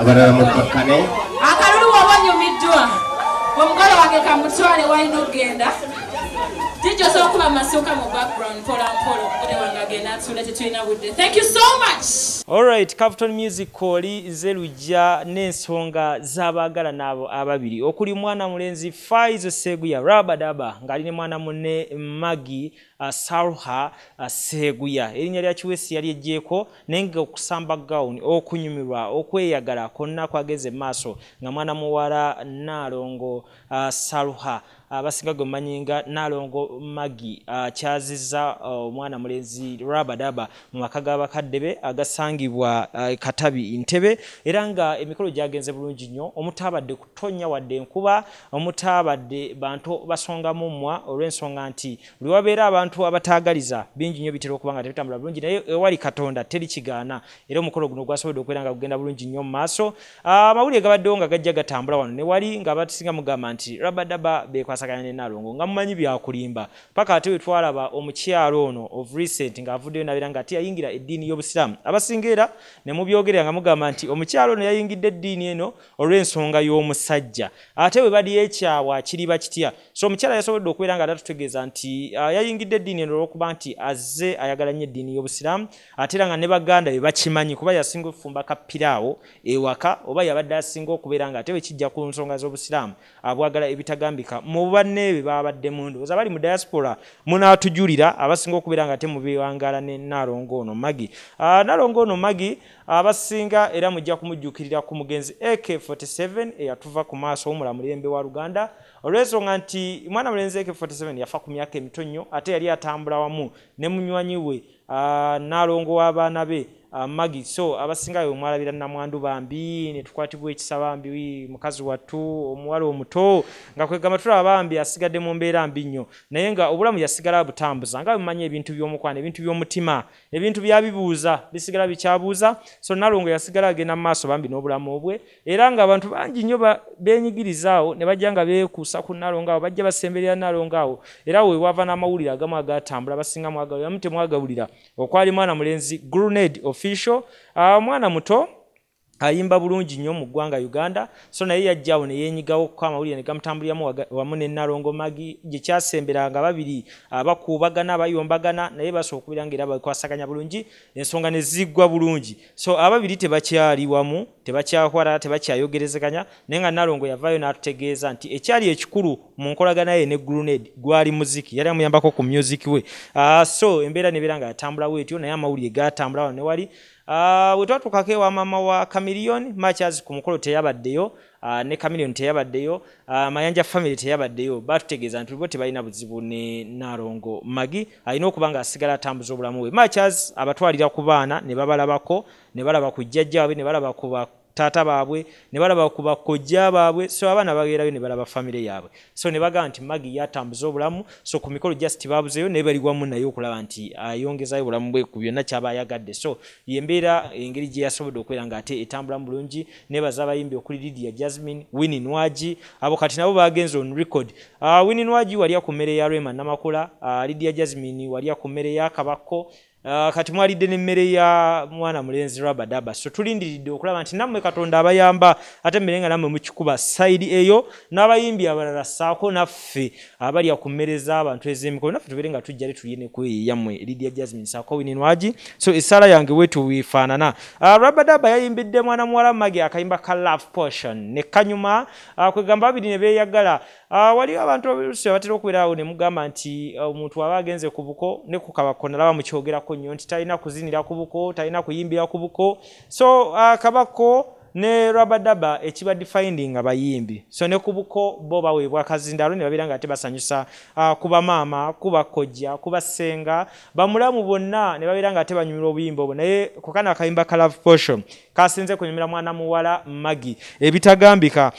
abalala mukakkane akalulu wabanyumiddwa omugalo wange kamutwale walina okgenda Did sokuba masooka mu background mpola mugole wange agenda atula tetulina budde. Thank you so much. Alright, Captain Music Koli zelujja n'ensonga z'abaagala n'abo ababiri okuli mwana mulenzi Faizo Seguya Rabadaba ng'ali ne mwana munne Magi Saruha Seguya erinnya lya Kiwesi yali ejjeeko naye nga okusamba gown okunyumirwa okweyagala konna kwageze maaso nga mwana muwala Nalongo Saruha abasinga gomanyinga Nalongo Magi kyazizza omwana mulenzi Rabadaba mu maka g'abakadde be agasangibwa Katabi Ntebe era nga emikolo gyagenze bulungi nnyo omutabadde kutonya wadde enkuba omutabadde bantu basonga mumwa olw'ensonga nti buli wabeera abantu abataagaliza bingi nnyo bitera okuba nga tebitambula bulungi naye ewali Katonda teri kigaana era omukolo guno gwasobodde okubeera nga gugenda bulungi nnyo mu maaso amawulire gabaddewo nga gajja gatambula wano ne wali nga batusinga mugamba nti Rabadaba bekwasaganya ne Nalongo nga mumanyi byakulimba paka ate wetwalaba omukyalo ono of recent ng'avuddeyo nabeera nga ate yayingira eddiini y'Obusiraamu abasinga era ne mubyogerera nga mugamba nti omukyalo ono yayingidde eddiini eno olw'ensonga y'omusajja ate we bali ekyawa kiriba kitya so omukyala yasobodde okubeera nga atatutegeeza nti yayingidde eddiini eno olw'okuba nti azze ayagala nnyo eddiini y'Obusiraamu ate era nga ne baganda be bakimanyi kuba yasinga okufumba kapiraawo ewaka oba yabadde asinga okubeera nga ate we kijja ku nsonga z'Obusiraamu abwagala ebitagambika mu banne be babadde mu ndowooza bali mu diaspora munaatujulira abasinga okubeera nga ate mubeewangaala ne Nalongo ono Magi Nalongo ono Magi abasinga era mujja kumujjukirira ku mugenzi AK47 eyatuva ku maaso w'omulamulembe wa Luganda olw'ensonga nti mwana mulenzi AK47 yafa ku myaka emito nnyo ate yali atambula wamu ne munywanyi we Nalongo w'abaana be Magi so abasinga yo mwalabira namwandu bambi ne tukwatibwa ekisaba mbi mukazi wattu omuwala omuto nga kwegamba tulaba bambi asigadde mu mbeera mbi nnyo naye nga obulamu yasigala butambuza nga bimanyi ebintu by'omukwana ebintu by'omutima ebintu byabibuuza bisigala bikyabuuza so Nalongo yasigala agenda mu maaso bambi n'obulamu obwe era nga abantu bangi nnyo beenyigirizaawo ne bajja nga beekuusa ku Nalongo awo bajja basemberera Nalongo awo era we wava n'amawulire agamu agatambula basinga mwagawulira yamu temwagawulira okwali mwana mulenzi Grenade official mwana muto ayimba bulungi nnyo mu ggwanga Uganda so naye yajjawo ne yenyigawo ko amawulire ne gamutambuliramu wamu ne Nalongo Magi gye kyasemberanga babiri abakuubagana bayombagana naye basobola okubeera nga era bakwasaganya bulungi ensonga ne ziggwa bulungi so ababiri tebakyali wamu tebakyakwala tebakyayogerezeganya naye nga Nalongo yavaayo n'atutegeeza nti ekyali ekikulu mu nkolagana ye ne Grenade gwali muziki yali amuyambako ku music we so embeera nebeera nga yatambula bwetyo naye amawulire gatambula wano ne wali wetwatukako ewa mama wa Chameleon Matches ku mukolo teyabaddeyo ne Chameleon teyabaddeyo Mayanja family teyabaddeyo batutegeeza nti bo tebalina buzibu ne Nalongo Magi alina okuba nga asigala atambuza obulamu we Matches abatwalira ku baana ne babalabako ne balaba ku jjajjaabwe ne balaba ku tata baabwe ne balaba ku bakojja baabwe so abaana bageerayo ne balaba family yaabwe so ne bagamba nti Magi yatambuza obulamu so ku mikolo just babuzeyo ne bali wamu naye okulaba nti ayongezayo obulamu bwe ku byonna kyaba ayagadde so yembeera engeri gye yasobodde okubeera nga ate etambula mu bulungi nebaza abayimbi okuli Lydia Jasmine Winnie Nwagi abo kati nabo bagenze on record Winnie Nwagi wali ku mmere ya Rema Namakula Lydia Jasmine wali ku mmere ya Kabako kati mwalidde n'emmere ya mwana mulenzi Rabadaba so tulindiridde okulaba nti nammwe Katonda abayamba ate mmere nga nammwe mukikuba side eyo n'abayimbi abalala saako naffe abali ku mmere z'abantu ez'emikolo naffe tubeere nga tujja tulye ne kwe yammwe Lydia Jasmine saako Winnie Nwagi so essala yange wetu wifaanana Rabadaba yayimbidde mwana muwala Magi akayimba ka Love Potion ne kanyuma kwegamba babiri ne beeyagala waliwo abantu oluusi abatera okubeera awo ne mugamba nti omuntu aba agenze ku buko ne ku kabako nalaba mukyogerako nnyo nti talina kuzinira ku buko talina kuyimbira ku buko so kabako ne Rabadaba ekiba defining abayimbi so ne ku buko bo baweebwa kazindalo ne babeera nga tebasanyusa kuba maama kuba kojja kuba senga bamulamu bonna ne babeera nga tebanyumira obuyimba obwo naye kukana akayimba ka Love Potion kasinze kunyumira mwana muwala Magi ebitagambika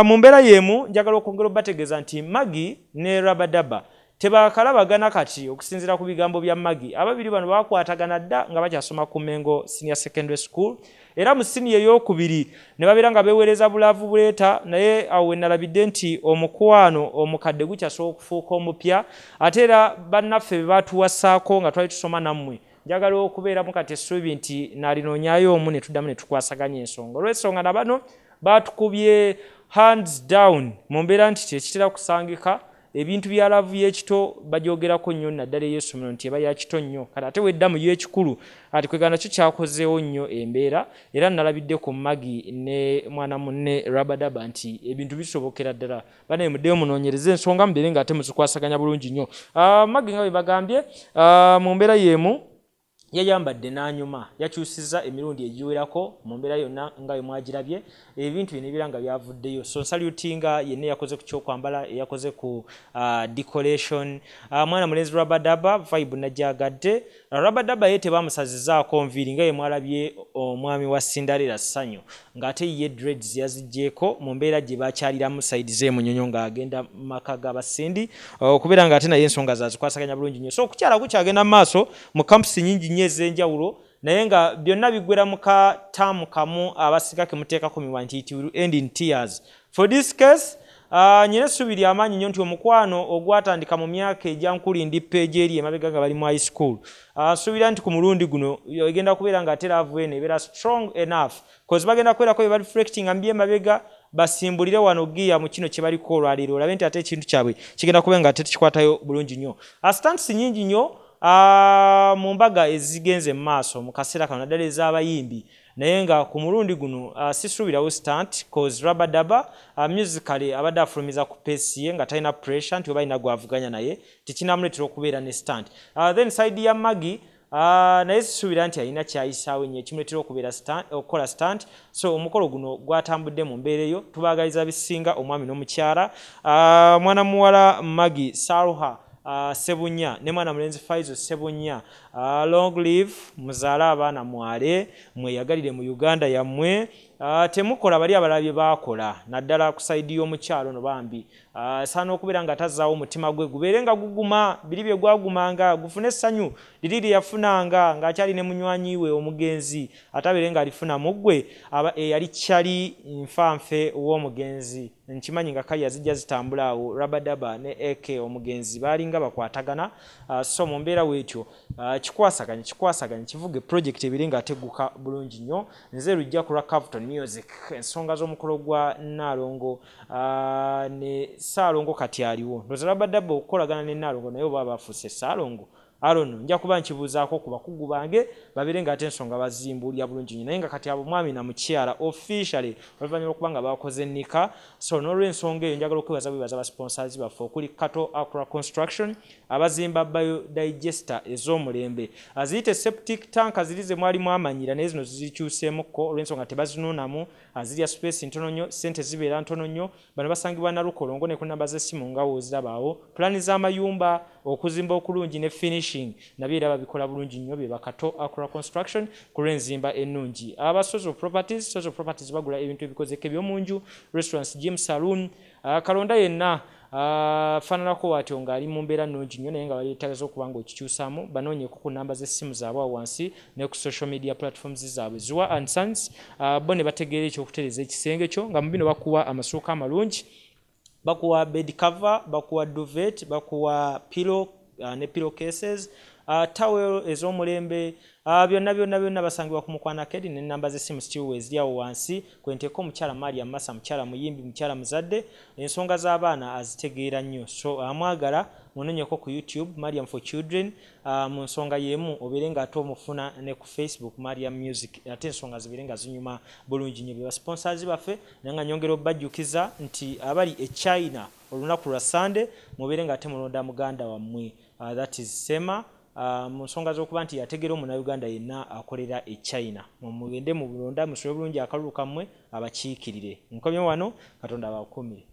mu mbeera yemu njagala okwongera obategeeza nti Magi ne Rabadaba tebakalabagana kati okusinzira ku bigambo bya Magi ababiri bano bakwatagana dda nga bakyasoma ku Mengo Senior Secondary School era mu senior ey'okubiri ne babeera nga beewereza bulavu buleeta naye awo nalabidde nti omukwano omukadde gukyasobola okufuuka omupya ate era bannaffe be batuwasaako nga twali tusoma nammwe njagala okubeeramu kati essuubi nti naalinoonyayo omu ne tuddamu ne tukwasaganya ensonga. Olw'ensonga na bano batukubye hands down mu mbeera nti kyekitera kusangika ebintu bya laavu y'ekito bajyogerako nnyo naddala ey'essomero nti eba yakito nnyo kati ate wedda mu y'ekikulu ati kwegana kyo kyakozeewo nnyo embeera era nalabidde ku Magi ne mwana munne Rabadaba nti ebintu bisobokera ddala banaye muddeyo munoonyereze ensonga mubeere nga ate muzikwasaganya bulungi nnyo. Magi nga bwe bagambye mu mbeera y'emu yayambadde n'anyuma yakyusizza emirundi egiwerako mu mbeera yonna nga bwe mwagirabye ebintu bino ebira nga byavuddeyo so nsalutinga yenna yakoze ku kyokwambala eyakoze ku decoration mwana mulenzi Rabadaba vibe najjagadde Rabadaba ye tebamusazizaako nviiri nga ye mwalabye omwami wa Cinderella Ssanyu ng'ate ye dreads yaziggyeko mu mbeera gye bakyaliramu side z'emunyonyo ng'agenda mu maka g'abasindi okubeera ng'ate naye ensonga zazikwasaganya bulungi nnyo so okukyala kukyagenda mu maaso mu campusi nnyingi nnyo ez'enjawulo naye nga byonna biggwera mu kataamu kamu abasika ke muteekako miwa nti it will end in tears. For this case nyina essuubi ly'amaanyi nnyo nti omukwano ogwatandika mu myaka egyankulindi page eri emabega nga bali mu high school nsuubira nti ku mulundi guno egenda kubeera ng'ate laavu eno ebeera strong enough cause bagenda kubeerako bye bareflectinga mu byemabega basimbulire wano giya mu kino kye baliko olwaleero olabe nti ate ekintu kyabwe kigenda kubeera ng'ate tukikwatayo bulungi nnyo. Stunts nnyingi nnyo mu mbaga ezigenze mu maaso mu kaseera kano naddala ez'abayimbi naye nga ku mulundi guno sisuubirawo stunt cause Rabadaba musically abadde afulumiza ku pace ye nga talina pressure nti oba alina gwavuganya naye tekinamuleetera okubeera ne stunt. Then side ya Magi naye sisuubira nti alina kyayisaawo ennyo ekimuleetera okukola stunt so omukolo guno gwatambudde mu mbeera eyo tubaagaliza bisinga omwami n'omukyala mwana muwala Magi Saruha Sebunya ne mwana mulenzi Faizo Sebunya long live muzaale abaana mwale mweyagalire mu Uganda yammwe temukola bali abalabye bakola naddala ku side y'omukyalo no bambi saana okubeera nga tazaawo omutima gwe gubeere nga guguma biri bye gwagumanga gufune essanyu liri lye yafunanga ng'akyali ne munywanyi we omugenzi atabeere nga alifuna mu ggwe eyali kyali nfanfe w'omugenzi nkimanyi nga kali yazijja zitambula awo Rabadaba ne AK omugenzi baalinga bakwatagana so mu mbeera weetyo kikwasaganye kivuge project ebiri nga ateguka bulungi nnyo nze lujja ku Rakavton Music ensonga z'omukolo gwa Naalongo ne Saalongo kati aliwo ndoza Rabadaba okukolagana ne Naalongo naye oba bafuuse Saalongo Arono nja kuba nkibuuzaako ku bakugu bange babeere nga ate ensonga bazimbulya bulungi nnyo naye nga kati abo mwami na mukyala officially oluvannyuma okubanga bakoze nnika so n'olw'ensonga eyo njagala okwebaza bwebaza abasponsors baffe okuli Kato Acra Construction abazimba biodigester ez'omulembe aziyite septic tank zirize mwalimu amanyira naye zino zikyuseemukko olw'ensonga tebazinuunamu azirya space ntono nnyo sente zibeera ntono nnyo bano basangibwa na Lukolongo ne ku namba z'essimu nga woozirabaawo pulani z'amayumba okuzimba okulungi ne finish nabyo era babikola bulungi nnyo bye Kato Acra Construction ku lw'enzimba ennungi social properties bagula ebintu ebikozeke by'omunju restaurants gym saloon kalonda yenna faananako watyo ng'ali mu mbeera nnungi nnyo naye nga baleetagaza okuba nga okikyusaamu banoonyeko ku namba z'essimu zaabwe awo wansi ne ku social media platforms zaabwe Zua and Sons bo ne bategeera ekyokutereeza ekisenge kyo nga mu bino bakuwa amasuuka amalungi bakuwa bed cover bakuwa duvet bakuwa pillow ne pillow cases towel ez'omulembe byonna basangibwa ku Mukwana Kedi ne namba z'essimu still eziryawo wansi kwenteeko omukyala Maria Massa mukyala muyimbi mukyala muzadde ensonga z'abaana azitegeera nnyo so amwagala munonyeko ku YouTube Mariam for Children mu nsonga y'emu obeere nga ate omufuna ne ku Facebook Mariam Music ate ensonga zibeere nga zinyuma bulungi nnyo bye sponsors baffe naye nga nyongera obbajjukiza nti abali e China olunaku lwa Sunday mubeere nga ate mulonda muganda wammwe that is Sema mu nsonga z'okuba nti yategera omunnauganda yenna akolera e China mugende mu bulonda musole bulungi akalulu kammwe abakiikirire nkomye wano Katonda abakumire.